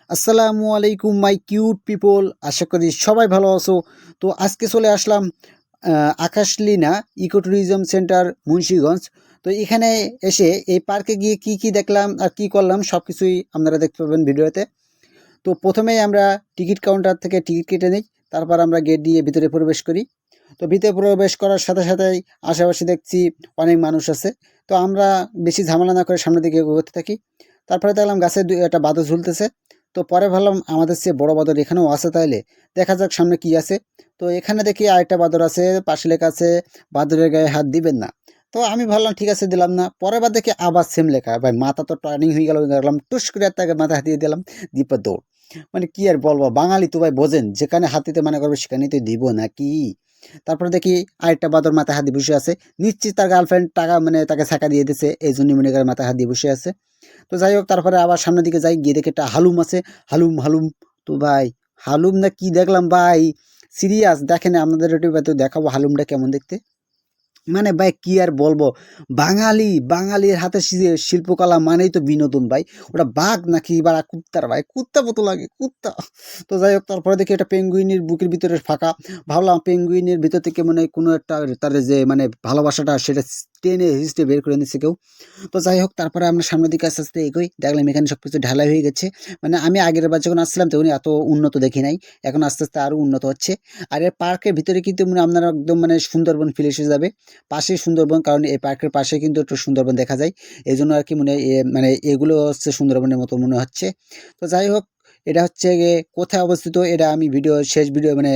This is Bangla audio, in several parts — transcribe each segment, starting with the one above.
আসসালামু আলাইকুম মাই কিউট পিপল, আশা করি সবাই ভালো আছো। তো আজকে চলে আসলাম আকাশলীনা ইকো ট্যুরিজম সেন্টার মুন্সিগঞ্জ। তো এখানে এসে এই পার্কে গিয়ে কি কি দেখলাম আর কি করলাম সব কিছুই আপনারা দেখতে পাবেন ভিডিওতে। তো প্রথমেই আমরা টিকিট কাউন্টার থেকে টিকিট কেটে নিই, তারপর আমরা গেট দিয়ে ভিতরে প্রবেশ করি। তো ভিতরে প্রবেশ করার সাথে সাথেই আশেপাশে দেখছি অনেক মানুষ আছে। তো আমরা বেশি ঝামেলা না করে সামনের দিকে এগোতে থাকি। তারপরে দেখলাম গাছে একটা বাদর ঝুলতেছে। তো পরে ভাবলাম আমাদের চেয়ে বড় বাদর এখানেও আছে, তাইলে দেখা যাক সামনে কি আছে। তো এখানে দেখি আরেকটা বাদর আছে, পাশে লেখা আছে বাদরের গায়ে হাত দিবেন না। তো আমি ভাবলাম ঠিক আছে, দিলাম না। পরের বার দেখি আবার সেম লেখা, ভাই মাথা তো টার্নিং হয়ে গেল, দেখলাম টুস করে তাকে মাথা হাতিয়ে দিলাম, দীপের দৌড়। মানে কি আর বলবো, বাঙালি তো ভাই বোঝেন, যেখানে হাতিতে মানে করবে সেখানেই তো দিব নাকি। তারপরে দেখি আরেকটা বাদর মাথায় হাত দিয়ে বসে আছে, নিশ্চিত তার গার্লফ্রেন্ড টাকা মানে তাকে ছাকা দিয়ে দিছে, এই জন্য মনে করে মাথায় হাত দিয়ে বসে আছে। তো যাই হোক, তারপরে আবার সামনের দিকে যাই, গিয়ে দেখি একটা হালুম আছে। হালুম হালুম, তো ভাই হালুম না কি দেখলাম ভাই, সিরিয়াস দেখেন আপনাদের একটু দেখাবো হালুমটা কেমন দেখতে। মানে ভাই কি আর বলবো, বাঙালির হাতে শিল্পকলা মানেই তো বিনোদন ভাই। ওটা বাঘ নাকি বা কুত্তার, ভাই কুত্তা মতো লাগে কুত্তা। তো যাই হোক, তারপরে দেখি একটা পেঙ্গুইনের বুকের ভিতরে ফাঁকা। ভাবলাম পেঙ্গুইনের ভিতর থেকে মানে কোনো একটা তার যে মানে ভালোবাসাটা সেটা টেনে হিস্টে বের করে নিচ্ছে কেউ। তো যাই হোক, তারপরে আমরা সামনের দিকে আস্তে আস্তে এগোই, দেখলাম এখানে সব কিছু ঢালাই হয়ে গেছে। মানে আমি আগের বার যখন আসছিলাম তখন এত উন্নত দেখি নাই, এখন আস্তে আস্তে আরও উন্নত হচ্ছে। আর এর পার্কের ভিতরে কিন্তু মানে আপনারা একদম মানে সুন্দরবন ফিল এসে যাবে। পাশেই সুন্দরবন, কারণ এই পার্কের পাশে কিন্তু একটু সুন্দরবন দেখা যায়। এই জন্য আর কি মনে মানে এগুলো হচ্ছে সুন্দরবনের মতো মনে হচ্ছে। তো যাই হোক, এটা হচ্ছে গিয়ে কোথায় অবস্থিত, এটা আমি শেষ ভিডিও মানে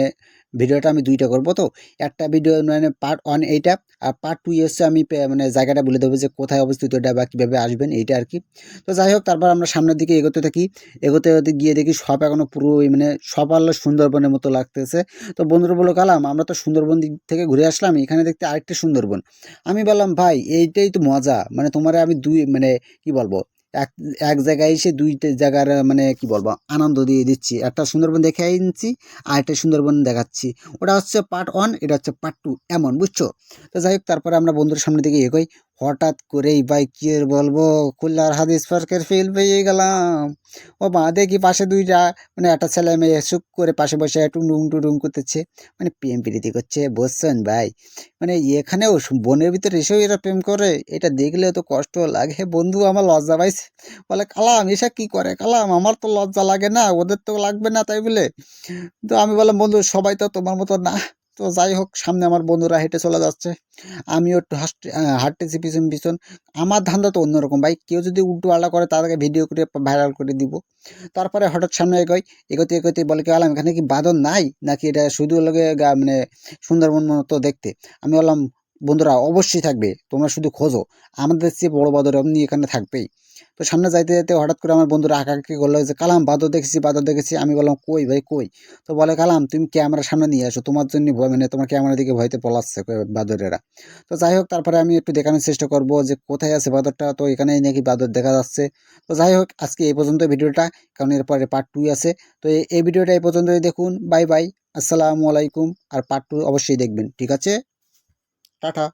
ভিডিওটা আমি দুইটা করব। তো একটা ভিডিও মানে পার্ট ওয়ান এইটা, আর পার্ট টু হচ্ছে আমি মানে জায়গাটা বলে দেবো যে কোথায় অবস্থিত এটা বা কীভাবে আসবেন এইটা আর কি। তো যাই হোক, তারপর আমরা সামনের দিকে এগোতে থাকি। এগোতে এগোতে গিয়ে দেখি সব এখনো পুরো মানে সব আল্লাহ সুন্দরবনের মতো লাগতেছে। তো বন্ধুরা বললো, কালাম আমরা তো সুন্দরবন দিক থেকে ঘুরে আসলাম, এখানে দেখতে আরেকটা সুন্দরবন। আমি বললাম ভাই এইটাই তো মজা, মানে তোমারে আমি দুই মানে কি বলবো, এক এক জায়গায় এসে দুইটা জায়গার মানে কি বলবো আনন্দ দিয়ে দিচ্ছি। একটা সুন্দরবন দেখে আনছি, আর একটা সুন্দরবন দেখাচ্ছি। ওটা হচ্ছে পার্ট ওয়ান, এটা হচ্ছে পার্ট টু, এমন বুঝছো। তো যাই হোক, তারপরে আমরা বন্ধুর সামনের দিকে এগোই। হঠাৎ করেই ভাই কি আর বলবো, খুলনার হাদিস পার্কের ফিল পেয়ে গেলাম। ও মা, দেখি পাশে দুইটা মানে একটা ছেলে মেয়ে সুখ করে পাশে বসে টুংডুং টুডুং করতেছে, মানে প্রেম প্রীতি করছে, বুঝছেন ভাই। মানে এখানেও বনের ভিতরে এসেও এরা প্রেম করে, এটা দেখলেও তো কষ্ট লাগে বন্ধু, আমার লজ্জা পাইছে। বলে, কালাম এসব কি করে, কালাম আমার তো লজ্জা লাগে না, ওদের তো লাগবে না তাই বলে। তো আমি বললাম, বন্ধু সবাই তো তোমার মতো না। তো যাই হোক, সামনে আমার বন্ধুরা হেঁটে চলে যাচ্ছে, আমিও একটু হাঁটতেছি পিছন পিছন। আমার ধান্দা তো অন্যরকম ভাই, কেউ যদি উল্টো আল্লাহ করে তাদেরকে ভিডিও করে ভাইরাল করে দিব। তারপরে হঠাৎ সামনে এগোই, এগোতে এগোতে বলে কি, আলাম এখানে কি বাঁদর নাই নাকি এটা শুধু লাগে মানে সুন্দরবন মতো দেখতে। আমি বললাম, বন্ধুরা অবশ্যই থাকবে, তোমরা শুধু খোঁজো, আমাদের চেয়ে বড় বাঁদর এমনি এখানে থাকবেই। তো সামনে যাইতে যাইতে হঠাৎ করে আমার বন্ধুরা আঁকাআঁকি করলো যে, কালাম বাঁদর দেখেছি বাঁদর দেখেছি। আমি বললাম, কই ভাই কই। তো বলে, কালাম তুমি ক্যামেরার সামনে নিয়ে আসো, তোমার জন্য ভয় মানে তোমার ক্যামেরার দিকে ভয়তে পলাচ্ছে বাঁদরেরা। তো যাই হোক, তারপরে আমি একটু দেখানোর চেষ্টা করব যে কোথায় আছে বাঁদরটা। তো এখানেই নাকি বাঁদর দেখা যাচ্ছে। তো যাই হোক, আজকে এই পর্যন্ত ভিডিওটা, কারণ এরপরে পার্ট টু আছে। তো এই ভিডিওটা এই পর্যন্তই দেখুন, বাই বাই, আসসালামু আলাইকুম। আর পার্ট টু অবশ্যই দেখবেন, ঠিক আছে, টাটা।